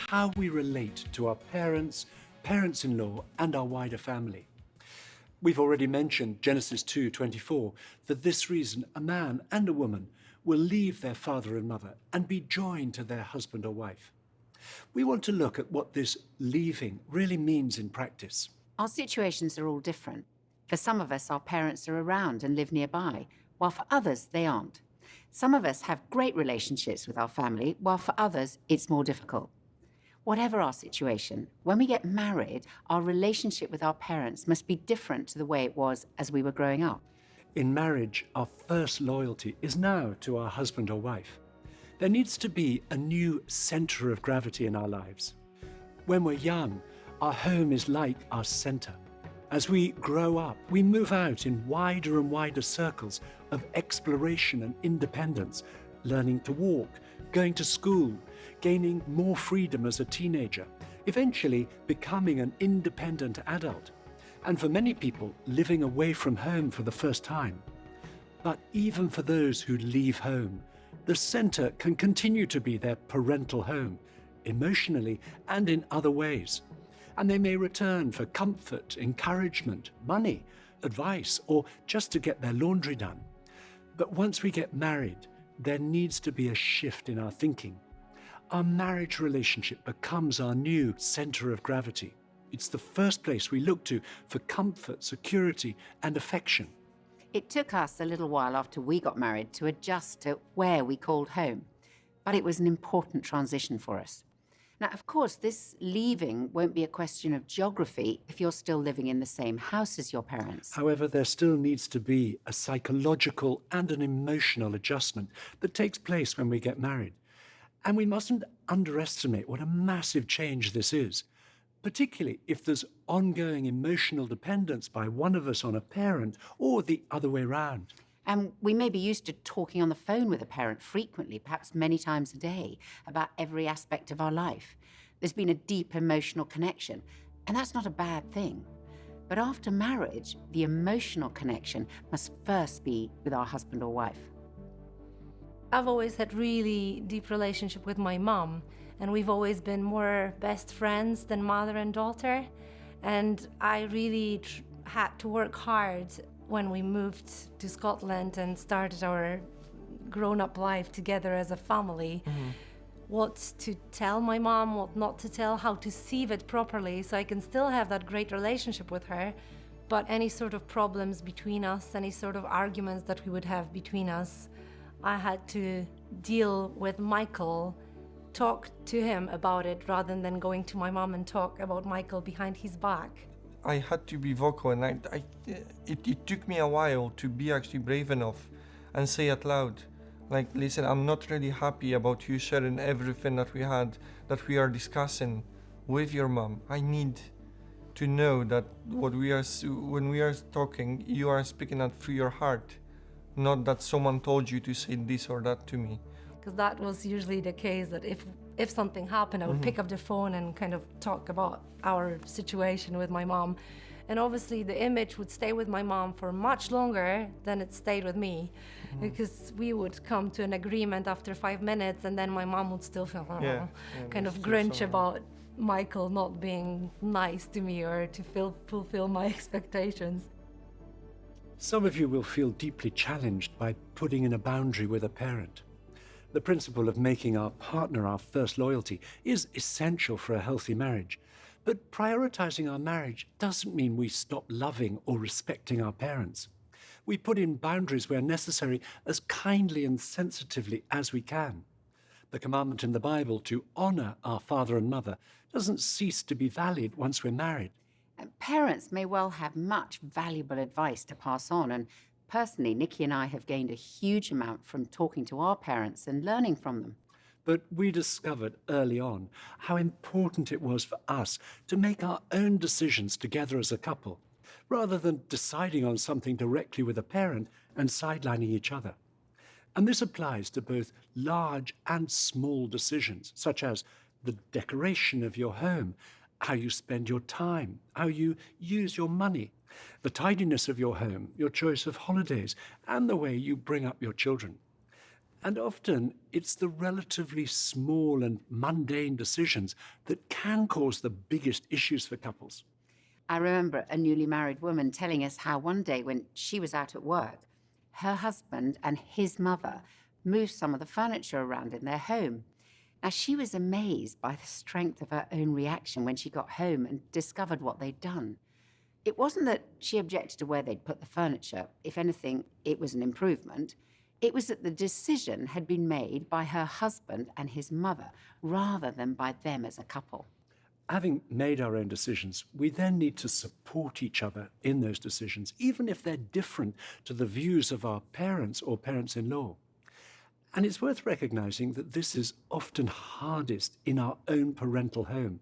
how we relate to our parents, parents-in-law, and our wider family. We've already mentioned Genesis 2:24. For this reason, a man and a woman will leave their father and mother and be joined to their husband or wife. We want to look at what this leaving really means in practice. Our situations are all different. For some of us, our parents are around and live nearby, while for others, they aren't. Some of us have great relationships with our family, while for others, it's more difficult. Whatever our situation, when we get married, our relationship with our parents must be different to the way it was as we were growing up. In marriage, our first loyalty is now to our husband or wife. There needs to be a new center of gravity in our lives. When we're young, our home is like our center. As we grow up, we move out in wider and wider circles of exploration and independence, learning to walk, going to school, gaining more freedom as a teenager, eventually becoming an independent adult, and for many people, living away from home for the first time. But even for those who leave home, the center can continue to be their parental home, emotionally and in other ways. And they may return for comfort, encouragement, money, advice, or just to get their laundry done. But once we get married, there needs to be a shift in our thinking. Our marriage relationship becomes our new center of gravity. It's the first place we look to for comfort, security, and affection. It took us a little while after we got married to adjust to where we called home, but it was an important transition for us. Now, of course, this leaving won't be a question of geography if you're still living in the same house as your parents. However, there still needs to be a psychological and an emotional adjustment that takes place when we get married. And we mustn't underestimate what a massive change this is, particularly if there's ongoing emotional dependence by one of us on a parent or the other way around. And we may be used to talking on the phone with a parent frequently, perhaps many times a day, about every aspect of our life. There's been a deep emotional connection, and that's not a bad thing. But after marriage, the emotional connection must first be with our husband or wife. I've always had really deep relationship with my mom, and we've always been more best friends than mother and daughter. And I really had to work hard when we moved to Scotland and started our grown-up life together as a family. What to tell my mom, what not to tell, how to sieve it properly so I can still have that great relationship with her. But any sort of problems between us, any sort of arguments that we would have between us, I had to deal with Michael, talk to him about it rather than going to my mom and talk about Michael behind his back. I had to be vocal, and it took me a while to be actually brave enough and say it loud, like, listen, I'm not really happy about you sharing everything that we are discussing with your mom. I need to know that when we are talking, you are speaking it through your heart, not that someone told you to say this or that to me. Because that was usually the case, that if something happened, I would pick up the phone and kind of talk about our situation with my mom. And obviously the image would stay with my mom for much longer than it stayed with me, because we would come to an agreement after 5 minutes and then my mom would still feel kind of Grinch about Michael not being nice to me or to fulfill my expectations. Some of you will feel deeply challenged by putting in a boundary with a parent. The principle of making our partner our first loyalty is essential for a healthy marriage. But prioritizing our marriage doesn't mean we stop loving or respecting our parents. We put in boundaries where necessary as kindly and sensitively as we can. The commandment in the Bible to honor our father and mother doesn't cease to be valid once we're married. And parents may well have much valuable advice to pass on, and personally, Nikki and I have gained a huge amount from talking to our parents and learning from them. But we discovered early on how important it was for us to make our own decisions together as a couple, rather than deciding on something directly with a parent and sidelining each other. And this applies to both large and small decisions, such as the decoration of your home, how you spend your time, how you use your money, the tidiness of your home, your choice of holidays, and the way you bring up your children. And often it's the relatively small and mundane decisions that can cause the biggest issues for couples. I remember a newly married woman telling us how one day when she was out at work, her husband and his mother moved some of the furniture around in their home. Now, she was amazed by the strength of her own reaction when she got home and discovered what they'd done. It wasn't that she objected to where they'd put the furniture. If anything, it was an improvement. It was that the decision had been made by her husband and his mother rather than by them as a couple. Having made our own decisions, we then need to support each other in those decisions, even if they're different to the views of our parents or parents-in-law. And it's worth recognizing that this is often hardest in our own parental home.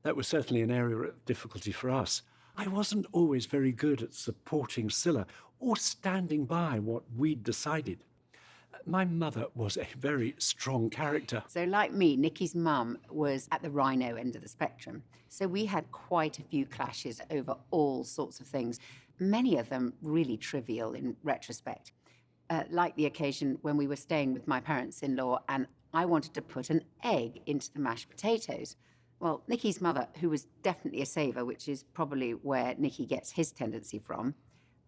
That was certainly an area of difficulty for us. I wasn't always very good at supporting Scylla or standing by what we'd decided. My mother was a very strong character. So like me, Nikki's mum was at the rhino end of the spectrum. So we had quite a few clashes over all sorts of things, many of them really trivial in retrospect. Like the occasion when we were staying with my parents-in-law and I wanted to put an egg into the mashed potatoes. Well, Nikki's mother, who was definitely a saver, which is probably where Nikki gets his tendency from,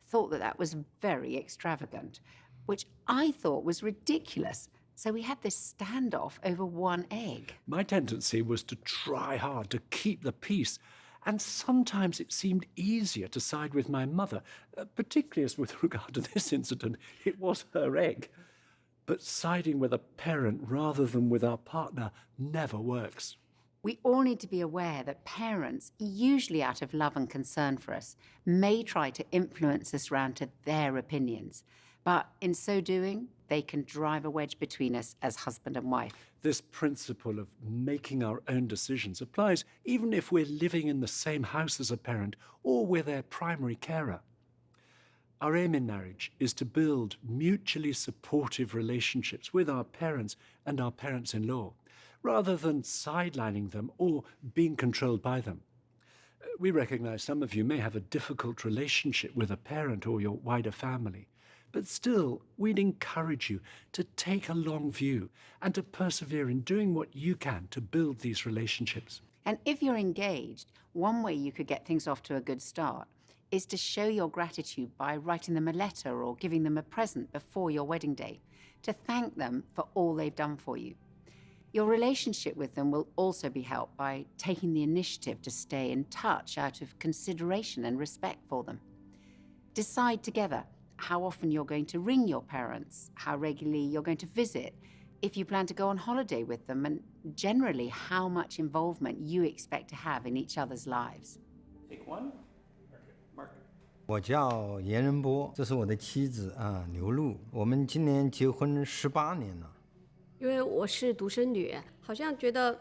thought that that was very extravagant, which I thought was ridiculous. So we had this standoff over one egg. My tendency was to try hard to keep the peace, and sometimes it seemed easier to side with my mother, particularly as with regard to this incident, it was her egg. But siding with a parent rather than with our partner never works. We all need to be aware that parents, usually out of love and concern for us, may try to influence us round to their opinions. But in so doing, they can drive a wedge between us as husband and wife. This principle of making our own decisions applies even if we're living in the same house as a parent or we're their primary carer. Our aim in marriage is to build mutually supportive relationships with our parents and our parents-in-law, rather than sidelining them or being controlled by them. We recognize some of you may have a difficult relationship with a parent or your wider family, but still, we'd encourage you to take a long view and to persevere in doing what you can to build these relationships. And if you're engaged, one way you could get things off to a good start is to show your gratitude by writing them a letter or giving them a present before your wedding day, to thank them for all they've done for you. Your relationship with them will also be helped by taking the initiative to stay in touch out of consideration and respect for them. Decide together how often you're going to ring your parents, how regularly you're going to visit, if you plan to go on holiday with them, and generally how much involvement you expect to have in each other's lives. Take one. Mark. 我叫严仁波，这是我的妻子啊，刘露。我们今年结婚18年了。因为我是独生女，好像觉得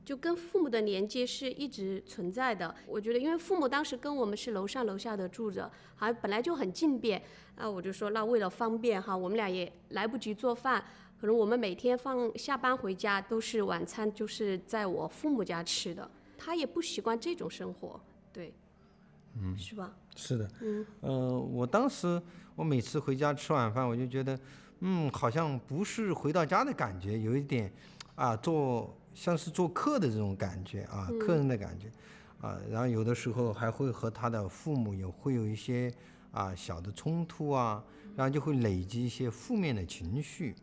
就跟父母的连接是一直存在的。我觉得，因为父母当时跟我们是楼上楼下的住着，好像本来就很近便。我就说，那为了方便哈，我们俩也来不及做饭，可能我们每天下班回家都是晚餐就是在我父母家吃的。他也不习惯这种生活，对，是吧？是的，我当时我每次回家吃晚饭，我就觉得。好像不是回到家的感觉，有一点，像是做客的这种感觉啊，客人的感觉，然后有的时候还会和他的父母也会有一些小的冲突啊，然后就会累积一些负面的情绪，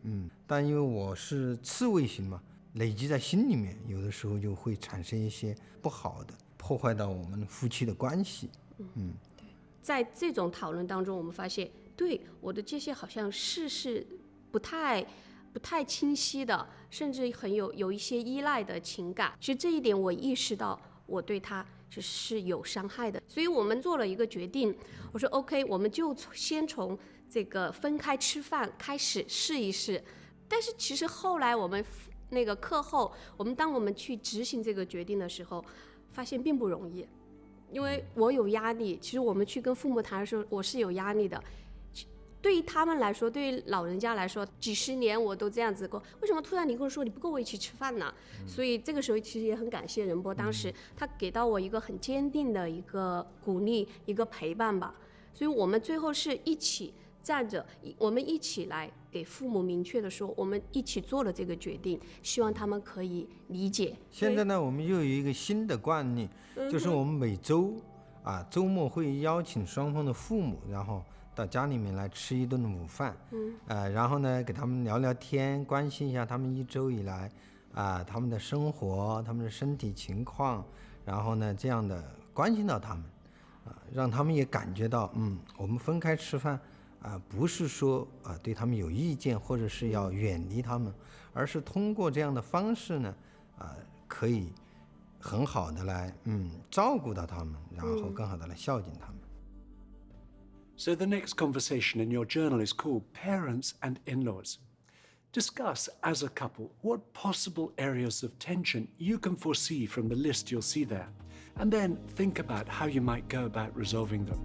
但因为我是刺猬型嘛，累积在心里面，有的时候就会产生一些不好的，破坏到我们夫妻的关系，在这种讨论当中，我们发现。对我的界限好像是不太清晰的，甚至有一些依赖的情感。其实这一点我意识到我对他是有伤害的，所以我们做了一个决定。我说 OK， 我们就先从这个分开吃饭开始试一试。但是其实后来我们那个课后，当我们去执行这个决定的时候，发现并不容易，因为我有压力。其实我们去跟父母谈的时候，我是有压力的。对于他们来说，对于老人家来说，几十年我都这样子过，为什么突然你跟我说你不跟我一起吃饭呢？所以这个时候其实也很感谢仁波，当时他给到我一个很坚定的一个鼓励，一个陪伴吧。所以我们最后是一起站着，我们一起来给父母明确的说，我们一起做了这个决定，希望他们可以理解。现在呢，我们又有一个新的惯例，就是我们每周周末会邀请双方的父母，然后到家里面来吃一顿午饭，然后呢给他们聊聊天，关心一下他们一周以来他们的生活，他们的身体情况，然后呢这样的关心到他们，让他们也感觉到，我们分开吃饭不是说对他们有意见，或者是要远离他们，而是通过这样的方式呢，可以很好的来照顾到他们，然后更好的来孝敬他们。So the next conversation in your journal is called Parents and In-laws. Discuss as a couple what possible areas of tension you can foresee from the list you'll see there, and then think about how you might go about resolving them.